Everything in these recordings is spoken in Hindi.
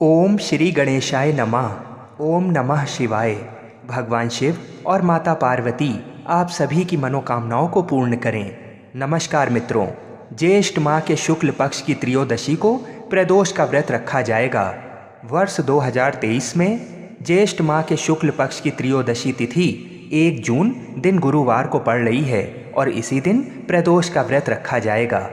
ओम श्री गणेशाय नमः। ओम नमः शिवाय। भगवान शिव और माता पार्वती आप सभी की मनोकामनाओं को पूर्ण करें। नमस्कार मित्रों, ज्येष्ठ माह के शुक्ल पक्ष की त्रयोदशी को प्रदोष का व्रत रखा जाएगा। वर्ष 2023 में ज्येष्ठ माह के शुक्ल पक्ष की त्रयोदशी तिथि 1 जून दिन गुरुवार को पड़ रही है और इसी दिन प्रदोष का व्रत रखा जाएगा।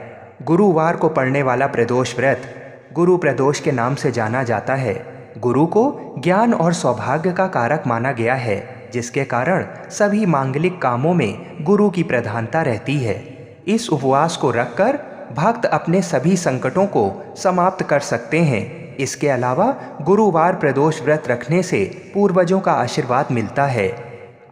गुरुवार को पड़ने वाला प्रदोष व्रत गुरु प्रदोष के नाम से जाना जाता है। गुरु को ज्ञान और सौभाग्य का कारक माना गया है, जिसके कारण सभी मांगलिक कामों में गुरु की प्रधानता रहती है। इस उपवास को रखकर भक्त अपने सभी संकटों को समाप्त कर सकते हैं। इसके अलावा गुरुवार प्रदोष व्रत रखने से पूर्वजों का आशीर्वाद मिलता है।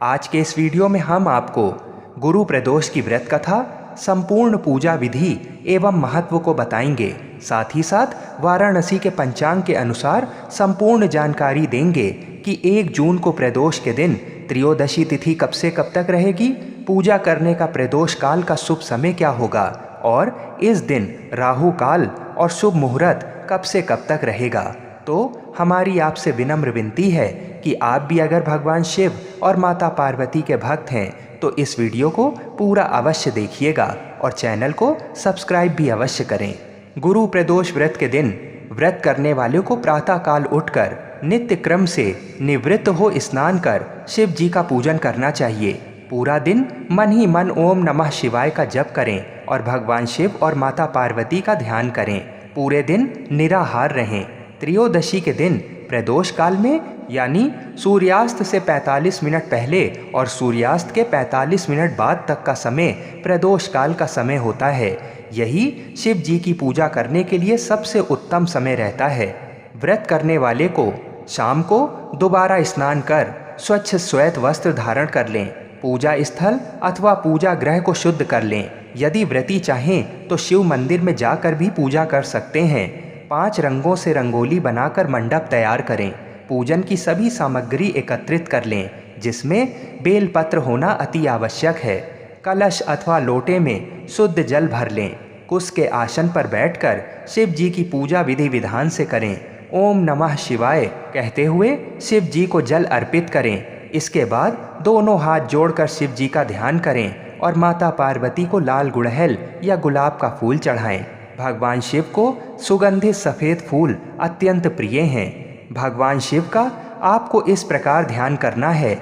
आज के इस वीडियो में हम आपको गुरु प्रदोष की व्रत कथा, संपूर्ण पूजा विधि एवं महत्व को बताएंगे। साथ ही साथ वाराणसी के पंचांग के अनुसार संपूर्ण जानकारी देंगे कि 1 जून को प्रदोष के दिन त्रयोदशी तिथि कब से कब तक रहेगी, पूजा करने का प्रदोष काल का शुभ समय क्या होगा और इस दिन राहु काल और शुभ मुहूर्त कब से कब तक रहेगा। तो हमारी आपसे विनम्र विनती है कि आप भी अगर भगवान शिव और माता पार्वती के भक्त हैं तो इस वीडियो को पूरा अवश्य देखिएगा और चैनल को सब्सक्राइब भी अवश्य करें। गुरु प्रदोष व्रत के दिन व्रत करने वालों को प्रातः काल उठकर नित्य क्रम से निवृत्त हो स्नान कर शिव जी का पूजन करना चाहिए। पूरा दिन मन ही मन ओम नमः शिवाय का जप करें और भगवान शिव और माता पार्वती का ध्यान करें। पूरे दिन निराहार रहें। त्रयोदशी के दिन प्रदोष काल में यानी सूर्यास्त से 45 मिनट पहले और सूर्यास्त के 45 मिनट बाद तक का समय प्रदोष काल का समय होता है। यही शिव जी की पूजा करने के लिए सबसे उत्तम समय रहता है। व्रत करने वाले को शाम को दोबारा स्नान कर स्वच्छ श्वेत वस्त्र धारण कर लें। पूजा स्थल अथवा पूजा गृह को शुद्ध कर लें। यदि व्रती चाहें तो शिव मंदिर में जाकर भी पूजा कर सकते हैं। 5 रंगों से रंगोली बनाकर मंडप तैयार करें। पूजन की सभी सामग्री एकत्रित कर लें, जिसमें बेलपत्र होना अति आवश्यक है। कलश अथवा लोटे में शुद्ध जल भर लें। कुश के आसन पर बैठकर शिव जी की पूजा विधि विधान से करें। ओम नमः शिवाय कहते हुए शिव जी को जल अर्पित करें। इसके बाद दोनों हाथ जोड़कर शिव जी का ध्यान करें और माता पार्वती को लाल गुड़हल या गुलाब का फूल चढ़ाएं। भगवान शिव को सुगंधित सफ़ेद फूल अत्यंत प्रिय हैं। भगवान शिव का आपको इस प्रकार ध्यान करना है।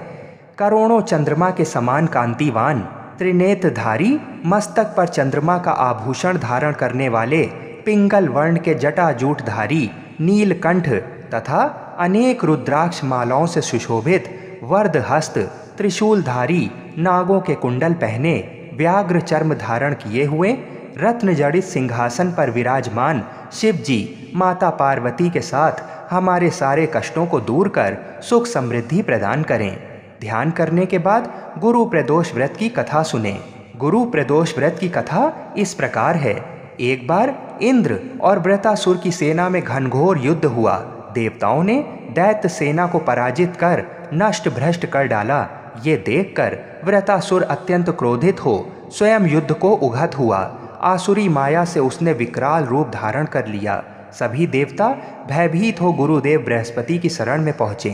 करोड़ों चंद्रमा के समान कांतिवान, त्रिनेत्रधारी, मस्तक पर चंद्रमा का आभूषण धारण करने वाले, पिंगल वर्ण के जटाजूटधारी, नीलकंठ तथा अनेक रुद्राक्ष मालाओं से सुशोभित, वर्धहस्त, त्रिशूलधारी, नागों के कुंडल पहने, व्याघ्र चर्म धारण किए हुए, रत्न जड़ित सिंहासन पर विराजमान शिव जी माता पार्वती के साथ हमारे सारे कष्टों को दूर कर सुख समृद्धि प्रदान करें। ध्यान करने के बाद गुरु प्रदोष व्रत की कथा सुने। गुरु प्रदोष व्रत की कथा इस प्रकार है। एक बार इंद्र और वृतासुर की सेना में घनघोर युद्ध हुआ। देवताओं ने दैत्य सेना को पराजित कर नष्ट भ्रष्ट कर डाला। ये देखकर वृतासुर अत्यंत क्रोधित हो स्वयं युद्ध को उघत हुआ। आसुरी माया से उसने विकराल रूप धारण कर लिया। सभी देवता भयभीत हो गुरुदेव बृहस्पति की शरण में पहुँचे।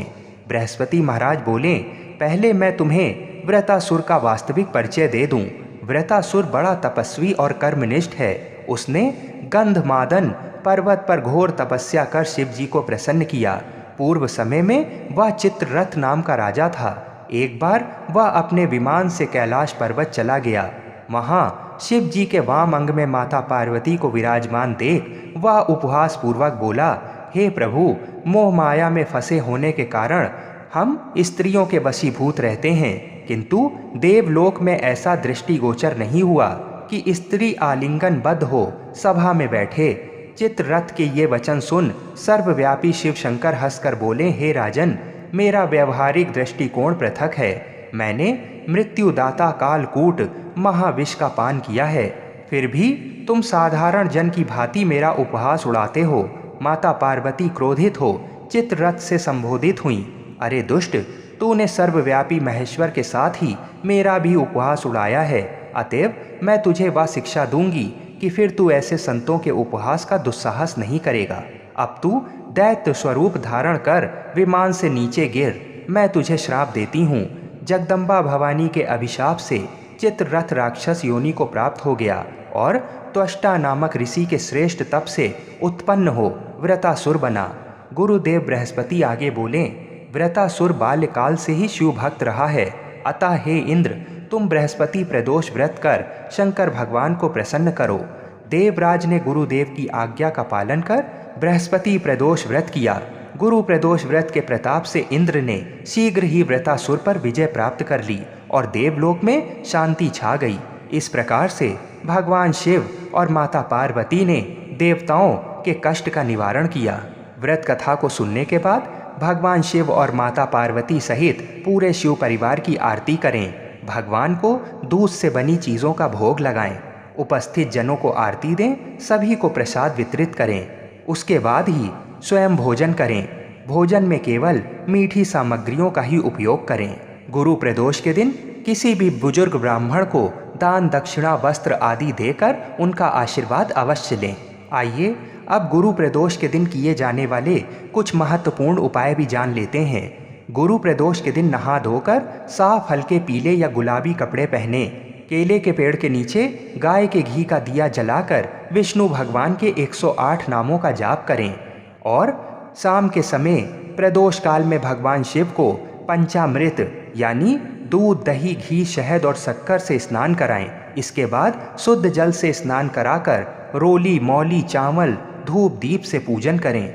बृहस्पति महाराज बोले, पहले मैं तुम्हें वृतासुर का वास्तविक परिचय दे दूं। वृतासुर बड़ा तपस्वी और कर्मनिष्ठ है। उसने गंधमादन पर्वत पर घोर तपस्या कर शिव जी को प्रसन्न किया। पूर्व समय में वह चित्ररथ नाम का राजा था। एक बार वह अपने विमान से कैलाश पर्वत चला गया। वहाँ शिव जी के वाम अंग में माता पार्वती को विराजमान देख वह उपहास पूर्वक बोला, हे प्रभु, मोह माया में फंसे होने के कारण हम स्त्रियों के वशीभूत रहते हैं, किंतु देवलोक में ऐसा दृष्टिगोचर नहीं हुआ कि स्त्री आलिंगनबद्ध हो सभा में बैठे। चित्ररथ के ये वचन सुन सर्वव्यापी शिव शंकर हंसकर बोले, हे राजन, मेरा व्यवहारिक दृष्टिकोण पृथक है। मैंने मृत्युदाता कालकूट महाविष का पान किया है, फिर भी तुम साधारण जन की भांति मेरा उपहास उड़ाते हो। माता पार्वती क्रोधित हो चित्ररथ से संबोधित हुई, अरे दुष्ट, तूने सर्वव्यापी महेश्वर के साथ ही मेरा भी उपहास उड़ाया है। अतएव मैं तुझे वह शिक्षा दूंगी कि फिर तू ऐसे संतों के उपहास का दुस्साहस नहीं करेगा। अब तू दैत्य स्वरूप धारण कर विमान से नीचे गिर, मैं तुझे श्राप देती हूँ। जगदम्बा भवानी के अभिशाप से चित्ररथ राक्षस योनि को प्राप्त हो गया और त्वष्टा नामक ऋषि के श्रेष्ठ तप से उत्पन्न हो व्रतासुर बना। गुरुदेव बृहस्पति आगे बोले, व्रतासुर बाल्यकाल से ही शिव भक्त रहा है, अतः हे इंद्र तुम बृहस्पति प्रदोष व्रत कर शंकर भगवान को प्रसन्न करो। देवराज ने गुरुदेव की आज्ञा का पालन कर बृहस्पति प्रदोष व्रत किया। गुरु प्रदोष व्रत के प्रताप से इंद्र ने शीघ्र ही व्रतासुर पर विजय प्राप्त कर ली और देवलोक में शांति छा गई। इस प्रकार से भगवान शिव और माता पार्वती ने देवताओं के कष्ट का निवारण किया। व्रत कथा को सुनने के बाद भगवान शिव और माता पार्वती सहित पूरे शिव परिवार की आरती करें। भगवान को दूध से बनी चीज़ों का भोग लगाएं, उपस्थित जनों को आरती दें, सभी को प्रसाद वितरित करें। उसके बाद ही स्वयं भोजन करें। भोजन में केवल मीठी सामग्रियों का ही उपयोग करें। गुरु प्रदोष के दिन किसी भी बुजुर्ग ब्राह्मण को दान दक्षिणा वस्त्र आदि देकर उनका आशीर्वाद अवश्य लें। आइए अब गुरु प्रदोष के दिन किए जाने वाले कुछ महत्वपूर्ण उपाय भी जान लेते हैं। गुरु प्रदोष के दिन नहा धोकर साफ हल्के पीले या गुलाबी कपड़े पहने, केले के पेड़ के नीचे गाय के घी का दिया जलाकर विष्णु भगवान के 108 नामों का जाप करें और शाम के समय प्रदोष काल में भगवान शिव को पंचामृत यानी दूध, दही, घी, शहद और शक्कर से स्नान कराएं। इसके बाद शुद्ध जल से स्नान कराकर रोली, मौली, चावल, धूप, दीप से पूजन करें।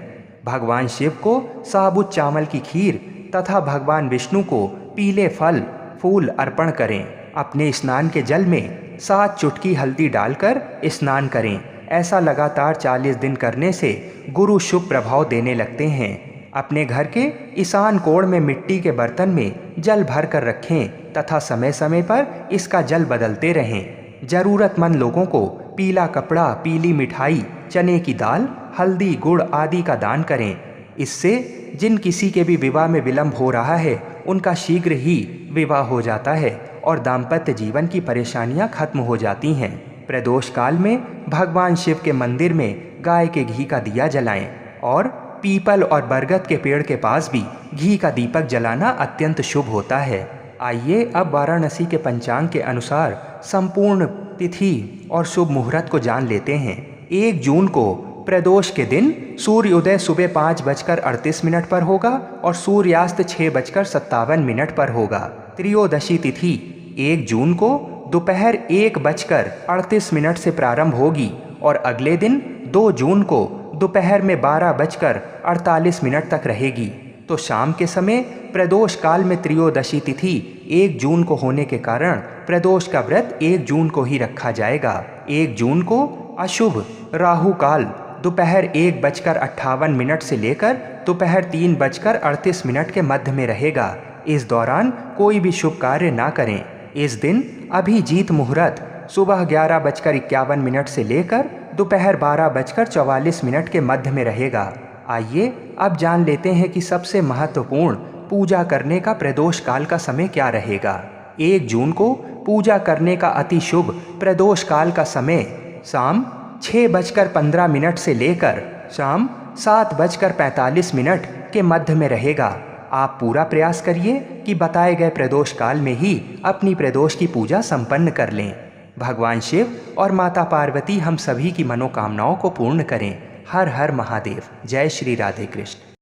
भगवान शिव को साबुत चावल की खीर तथा भगवान विष्णु को पीले फल फूल अर्पण करें। अपने स्नान के जल में 7 चुटकी हल्दी डालकर स्नान करें। ऐसा लगातार 40 दिन करने से गुरु शुभ प्रभाव देने लगते हैं। अपने घर के ईशान कोण में मिट्टी के बर्तन में जल भर कर रखें तथा समय समय पर इसका जल बदलते रहें। जरूरतमंद लोगों को पीला कपड़ा, पीली मिठाई, चने की दाल, हल्दी, गुड़ आदि का दान करें। इससे जिन किसी के भी विवाह में विलंब हो रहा है उनका शीघ्र ही विवाह हो जाता है और दाम्पत्य जीवन की परेशानियां खत्म हो जाती हैं। प्रदोष काल में भगवान शिव के मंदिर में गाय के घी का दिया जलाएं और पीपल और बरगद के पेड़ के पास भी घी का दीपक जलाना अत्यंत शुभ होता है। आइए अब वाराणसी के पंचांग के अनुसार संपूर्ण तिथि और शुभ मुहूर्त को जान लेते हैं। 1 जून को प्रदोष के दिन सूर्योदय सुबह 5:38 पर होगा और सूर्यास्त 6:57 पर होगा। त्रयोदशी तिथि 1 जून को दोपहर 1:38 से प्रारंभ होगी और अगले दिन 2 जून को दोपहर में 12:48 तक रहेगी। तो शाम के समय प्रदोष काल में त्रयोदशी तिथि 1 जून को होने के कारण प्रदोष का व्रत 1 जून को ही रखा जाएगा। 1 जून को अशुभ राहु काल दोपहर 1:58 से लेकर दोपहर 3:38 के मध्य में रहेगा। इस दौरान कोई भी शुभ कार्य ना करें। इस दिन अभिजीत मुहूर्त सुबह 11:51 से लेकर दोपहर 12:44 के मध्य में रहेगा। आइए अब जान लेते हैं कि सबसे महत्वपूर्ण पूजा करने का प्रदोष काल का समय क्या रहेगा। 1 जून को पूजा करने का अति शुभ प्रदोष काल का समय शाम 6:15 से लेकर शाम 7:45 के मध्य में रहेगा। आप पूरा प्रयास करिए कि बताए गए प्रदोष काल में ही अपनी प्रदोष की पूजा संपन्न कर लें। भगवान शिव और माता पार्वती हम सभी की मनोकामनाओं को पूर्ण करें। हर हर महादेव। जय श्री राधे कृष्ण।